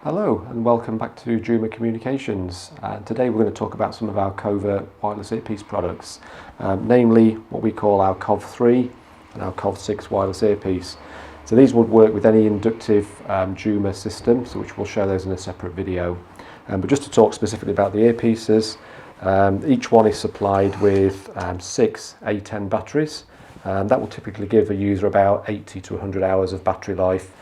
Hello and welcome back to Juma Communications. Today we're going to talk about some of our Covert wireless earpiece products, namely what we call our COV3 and our CoF6 wireless earpiece. So these would work with any inductive Juma system, so which we'll show those in a separate video. But just to talk specifically about the earpieces, each one is supplied with 6 A10 batteries. That will typically give a user about 80 to 100 hours of battery life,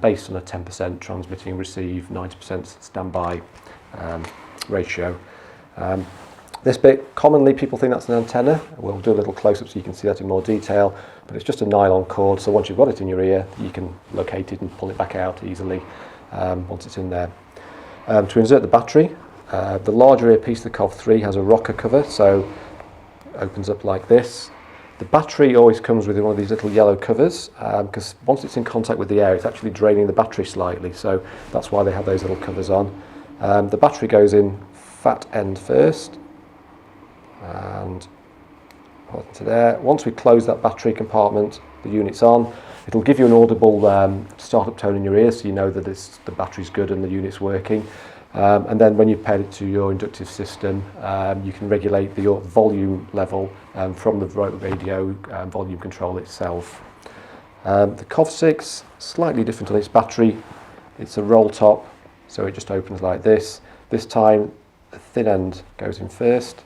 based on a 10% transmitting and receive, 90% standby ratio. This bit, commonly people think that's an antenna. We'll do a little close-up so you can see that in more detail, but it's just a nylon cord, so once you've got it in your ear you can locate it and pull it back out easily once it's in there. To insert the battery, the larger earpiece, the COV3, has a rocker cover, so it opens up like this. The battery always comes with one of these little yellow covers, because once it's in contact with the air it's actually draining the battery slightly, so that's why they have those little covers on. The battery goes in fat end first and put into there. Once we close that battery compartment, the unit's on. It'll give you an audible startup tone in your ear, so you know that the battery's good and the unit's working. And then when you've paired it to your inductive system, you can regulate the volume level from the radio volume control itself. The CoF6, slightly different on its battery. It's a roll top, so it just opens like this. This time the thin end goes in first,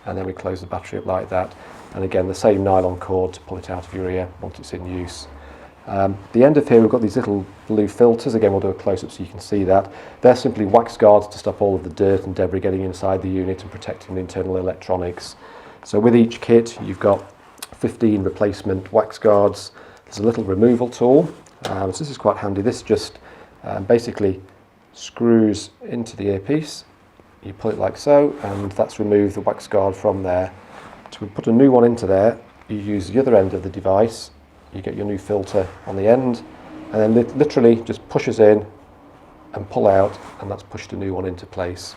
and then we close the battery up like that. And again, the same nylon cord to pull it out of your ear once it's in use. The end of here we've got these little blue filters. Again, we'll do a close-up so you can see that. They're simply wax guards to stop all of the dirt and debris getting inside the unit and protecting the internal electronics. So with each kit you've got 15 replacement wax guards. There's a little removal tool, so this is quite handy. This just basically screws into the earpiece. You pull it like so, and that's removed the wax guard from there. To put a new one into there, you use the other end of the device. You get your new filter on the end, and then literally just pushes in and pull out, and that's pushed a new one into place.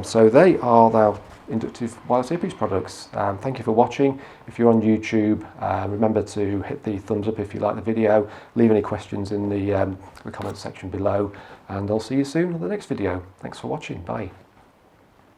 So they are our inductive wireless earpiece products. Thank you for watching. If you're on YouTube, remember to hit the thumbs up if you like the video. Leave any questions in the comments section below, and I'll see you soon on the next video. Thanks for watching. Bye.